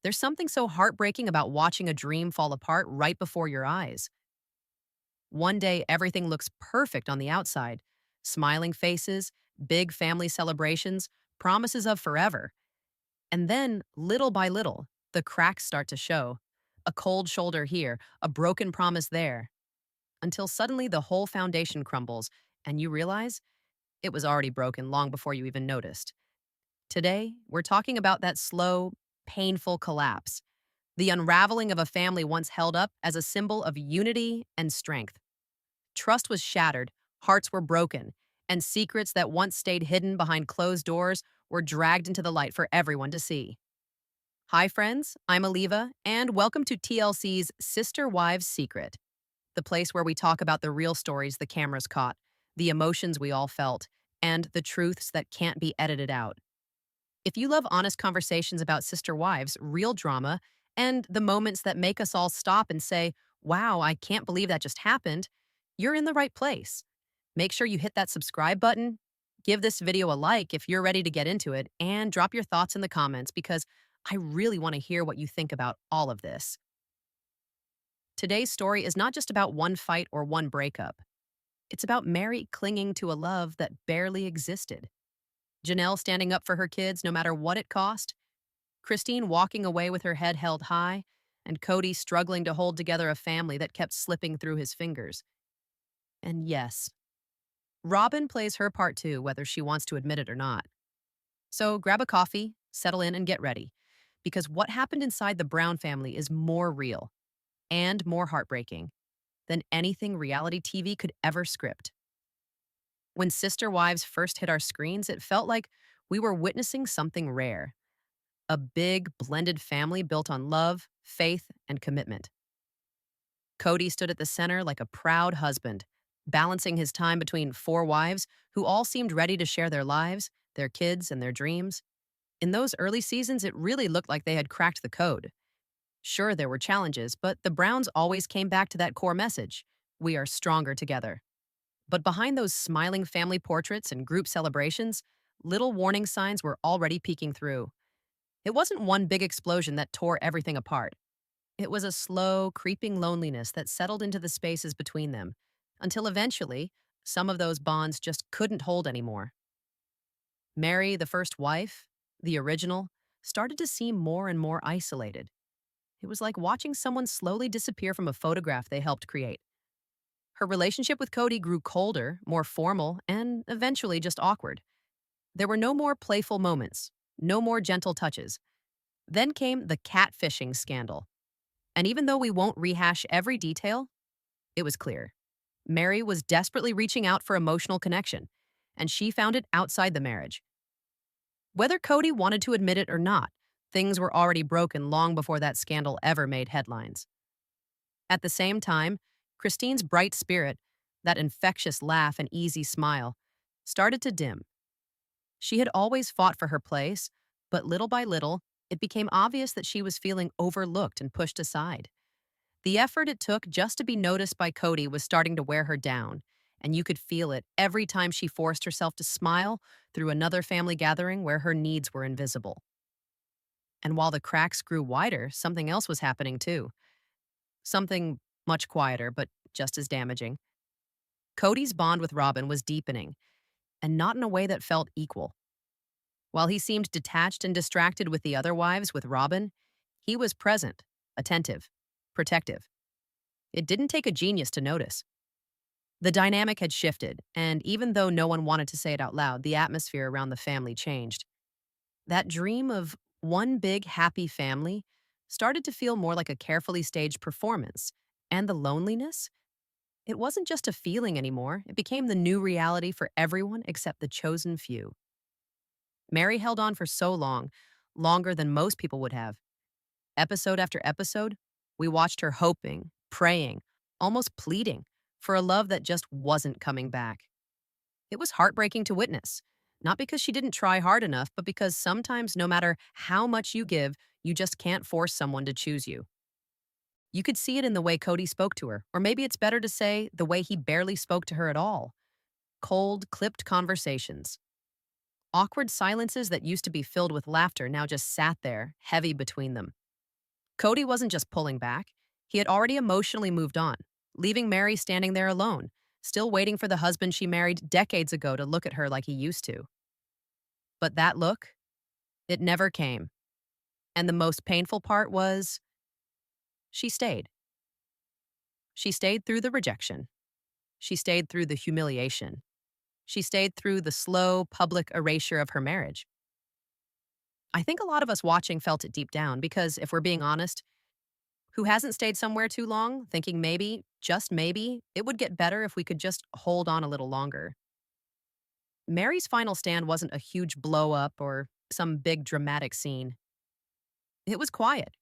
There's something so heartbreaking about watching a dream fall apart right before your eyes. One day, everything looks perfect on the outside: smiling faces, big family celebrations, promises of forever. And then, little by little, the cracks start to show. A cold shoulder here, a broken promise there, until suddenly the whole foundation crumbles and you realize it was already broken long before you even noticed. Today, we're talking about that slow, painful collapse, the unraveling of a family once held up as a symbol of unity and strength. Trust was shattered, hearts were broken, and secrets that once stayed hidden behind closed doors were dragged into the light for everyone to see. Hi, friends, I'm Oliva, and welcome to TLC's Sister Wives Secret, the place where we talk about the real stories the cameras caught, the emotions we all felt, and the truths that can't be edited out. If you love honest conversations about sister wives, real drama, and the moments that make us all stop and say, wow, I can't believe that just happened, you're in the right place. Make sure you hit that subscribe button, give this video a like if you're ready to get into it, and drop your thoughts in the comments because I really want to hear what you think about all of this. Today's story is not just about one fight or one breakup. It's about Meri clinging to a love that barely existed. Janelle standing up for her kids no matter what it cost, Christine walking away with her head held high, and Kody struggling to hold together a family that kept slipping through his fingers. And yes, Robyn plays her part too, whether she wants to admit it or not. So grab a coffee, settle in, and get ready. Because what happened inside the Brown family is more real and more heartbreaking than anything reality TV could ever script. When Sister Wives first hit our screens, it felt like we were witnessing something rare: a big, blended family built on love, faith, and commitment. Kody stood at the center like a proud husband, balancing his time between four wives who all seemed ready to share their lives, their kids, and their dreams. In those early seasons, it really looked like they had cracked the code. Sure, there were challenges, but the Browns always came back to that core message: we are stronger together. But behind those smiling family portraits and group celebrations, little warning signs were already peeking through. It wasn't one big explosion that tore everything apart. It was a slow, creeping loneliness that settled into the spaces between them, until eventually, some of those bonds just couldn't hold anymore. Meri, the first wife, the original, started to seem more and more isolated. It was like watching someone slowly disappear from a photograph they helped create. Her relationship with Kody grew colder, more formal, and eventually just awkward. There were no more playful moments, no more gentle touches. Then came the catfishing scandal. And even though we won't rehash every detail, it was clear. Meri was desperately reaching out for emotional connection, and she found it outside the marriage. Whether Kody wanted to admit it or not, things were already broken long before that scandal ever made headlines. At the same time, Christine's bright spirit, that infectious laugh and easy smile, started to dim. She had always fought for her place, but little by little, it became obvious that she was feeling overlooked and pushed aside. The effort it took just to be noticed by Kody was starting to wear her down, and you could feel it every time she forced herself to smile through another family gathering where her needs were invisible. And while the cracks grew wider, something else was happening too. Something much quieter, but just as damaging. Kody's bond with Robyn was deepening, and not in a way that felt equal. While he seemed detached and distracted with the other wives with Robyn, he was present, attentive, protective. It didn't take a genius to notice. The dynamic had shifted, and even though no one wanted to say it out loud, the atmosphere around the family changed. That dream of one big, happy family started to feel more like a carefully staged performance, and the loneliness, it wasn't just a feeling anymore. It became the new reality for everyone except the chosen few. Meri held on for so long, longer than most people would have. Episode after episode, we watched her hoping, praying, almost pleading for a love that just wasn't coming back. It was heartbreaking to witness, not because she didn't try hard enough, but because sometimes no matter how much you give, you just can't force someone to choose you. You could see it in the way Kody spoke to her, or maybe it's better to say the way he barely spoke to her at all. Cold, clipped conversations. Awkward silences that used to be filled with laughter now just sat there, heavy between them. Kody wasn't just pulling back, he had already emotionally moved on, leaving Meri standing there alone, still waiting for the husband she married decades ago to look at her like he used to. But that look, it never came. And the most painful part was she stayed. She stayed through the rejection. She stayed through the humiliation. She stayed through the slow, public erasure of her marriage. I think a lot of us watching felt it deep down because, if we're being honest, who hasn't stayed somewhere too long, thinking maybe, just maybe, it would get better if we could just hold on a little longer? Mary's final stand wasn't a huge blow up or some big dramatic scene. It was quiet.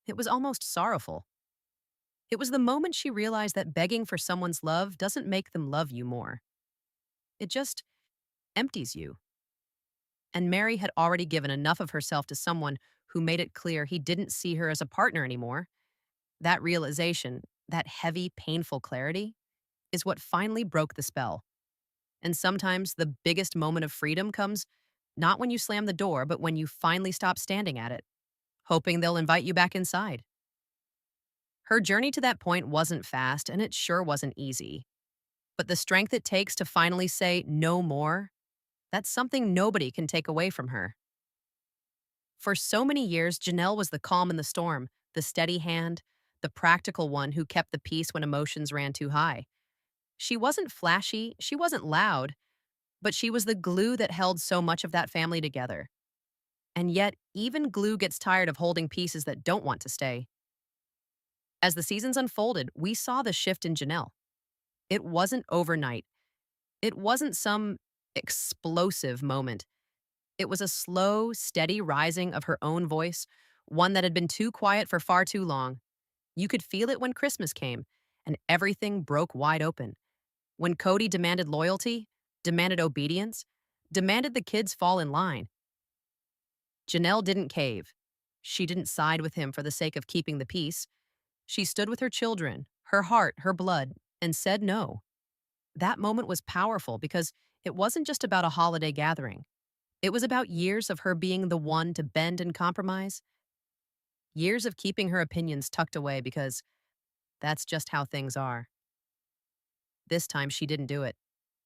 It was almost sorrowful. It was the moment she realized that begging for someone's love doesn't make them love you more. It just empties you. And Meri had already given enough of herself to someone who made it clear he didn't see her as a partner anymore. That realization, that heavy, painful clarity, is what finally broke the spell. And sometimes the biggest moment of freedom comes not when you slam the door, but when you finally stop standing at it, hoping they'll invite you back inside. Her journey to that point wasn't fast, and it sure wasn't easy. But the strength it takes to finally say no more, that's something nobody can take away from her. For so many years, Janelle was the calm in the storm, the steady hand, the practical one who kept the peace when emotions ran too high. She wasn't flashy, she wasn't loud, but she was the glue that held so much of that family together. And yet, even glue gets tired of holding pieces that don't want to stay. As the seasons unfolded, we saw the shift in Janelle. It wasn't overnight. It wasn't some explosive moment. It was a slow, steady rising of her own voice, one that had been too quiet for far too long. You could feel it when Christmas came, and everything broke wide open. When Kody demanded loyalty, demanded obedience, demanded the kids fall in line. Janelle didn't cave. She didn't side with him for the sake of keeping the peace. She stood with her children, her heart, her blood, and said no. That moment was powerful because it wasn't just about a holiday gathering. It was about years of her being the one to bend and compromise, years of keeping her opinions tucked away because that's just how things are. This time she didn't do it.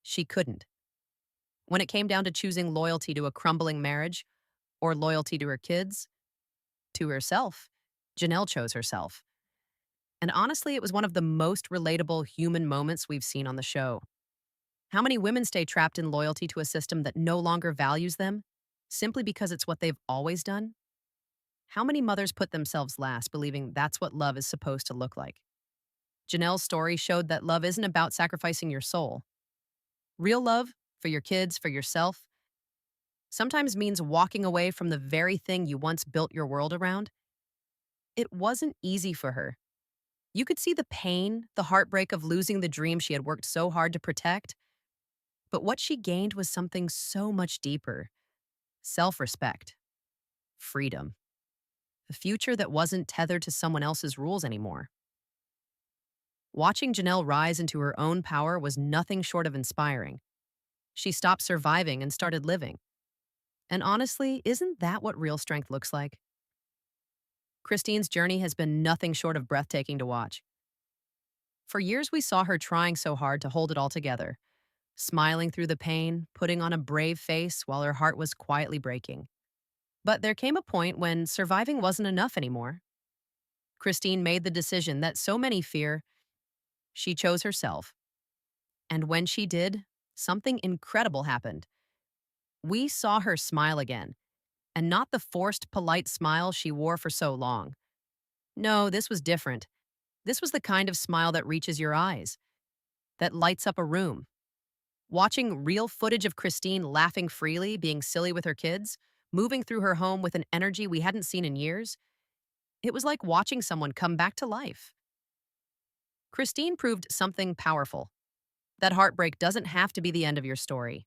She couldn't. When it came down to choosing loyalty to a crumbling marriage or loyalty to her kids, to herself, Janelle chose herself. And honestly, it was one of the most relatable human moments we've seen on the show. How many women stay trapped in loyalty to a system that no longer values them, simply because it's what they've always done? How many mothers put themselves last, believing that's what love is supposed to look like? Janelle's story showed that love isn't about sacrificing your soul. Real love, for your kids, for yourself, sometimes means walking away from the very thing you once built your world around. It wasn't easy for her. You could see the pain, the heartbreak of losing the dream she had worked so hard to protect. But what she gained was something so much deeper: self-respect, freedom, a future that wasn't tethered to someone else's rules anymore. Watching Janelle rise into her own power was nothing short of inspiring. She stopped surviving and started living. And honestly, isn't that what real strength looks like? Christine's journey has been nothing short of breathtaking to watch. For years, we saw her trying so hard to hold it all together, smiling through the pain, putting on a brave face while her heart was quietly breaking. But there came a point when surviving wasn't enough anymore. Christine made the decision that so many fear. She chose herself. And when she did, something incredible happened. We saw her smile again, and not the forced, polite smile she wore for so long. No, this was different. This was the kind of smile that reaches your eyes, that lights up a room. Watching real footage of Christine laughing freely, being silly with her kids, moving through her home with an energy we hadn't seen in years, it was like watching someone come back to life. Christine proved something powerful: that heartbreak doesn't have to be the end of your story.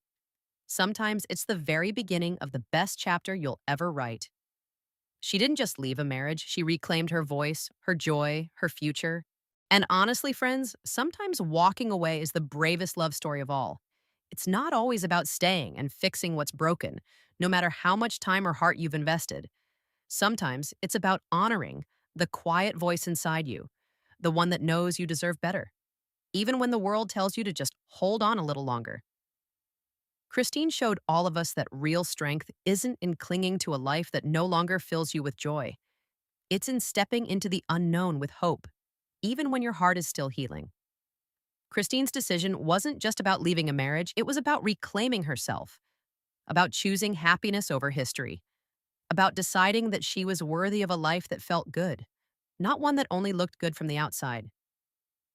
Sometimes it's the very beginning of the best chapter you'll ever write. She didn't just leave a marriage, she reclaimed her voice, her joy, her future. And honestly, friends, sometimes walking away is the bravest love story of all. It's not always about staying and fixing what's broken, no matter how much time or heart you've invested. Sometimes it's about honoring, the quiet voice inside you, the one that knows you deserve better, even when the world tells you to just hold on a little longer. Christine showed all of us that real strength isn't in clinging to a life that no longer fills you with joy. It's in stepping into the unknown with hope, even when your heart is still healing. Christine's decision wasn't just about leaving a marriage, it was about reclaiming herself, about choosing happiness over history, about deciding that she was worthy of a life that felt good, not one that only looked good from the outside.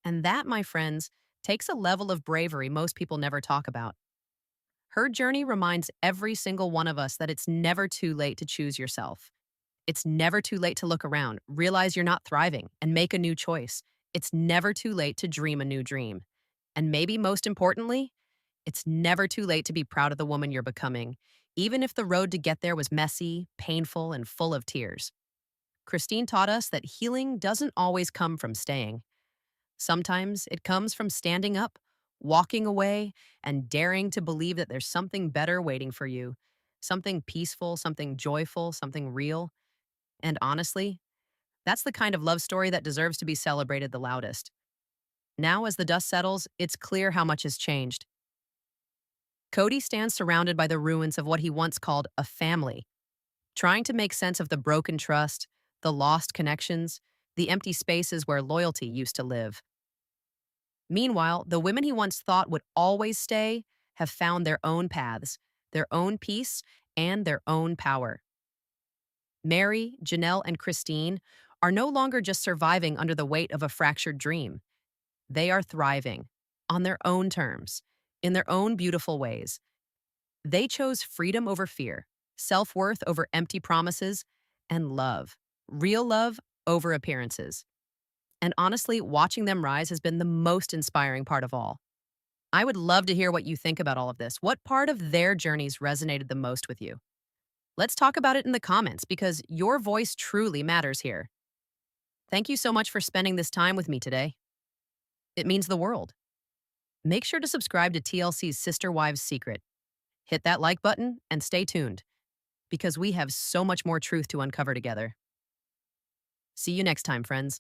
And that, my friends, takes a level of bravery most people never talk about. Her journey reminds every single one of us that it's never too late to choose yourself. It's never too late to look around, realize you're not thriving, and make a new choice. It's never too late to dream a new dream. And maybe most importantly, it's never too late to be proud of the woman you're becoming, even if the road to get there was messy, painful, and full of tears. Christine taught us that healing doesn't always come from staying. Sometimes it comes from standing up, walking away, and daring to believe that there's something better waiting for you, something peaceful, something joyful, something real. And honestly, that's the kind of love story that deserves to be celebrated the loudest. Now, as the dust settles, it's clear how much has changed. Kody stands surrounded by the ruins of what he once called a family, trying to make sense of the broken trust, the lost connections, the empty spaces where loyalty used to live. Meanwhile, the women he once thought would always stay have found their own paths, their own peace, and their own power. Meri, Janelle, and Christine are no longer just surviving under the weight of a fractured dream. They are thriving on their own terms, in their own beautiful ways. They chose freedom over fear, self-worth over empty promises, and love, real love over appearances. And honestly, watching them rise has been the most inspiring part of all. I would love to hear what you think about all of this. What part of their journeys resonated the most with you? Let's talk about it in the comments because your voice truly matters here. Thank you so much for spending this time with me today. It means the world. Make sure to subscribe to TLC's Sister Wives Secret. Hit that like button and stay tuned because we have so much more truth to uncover together. See you next time, friends.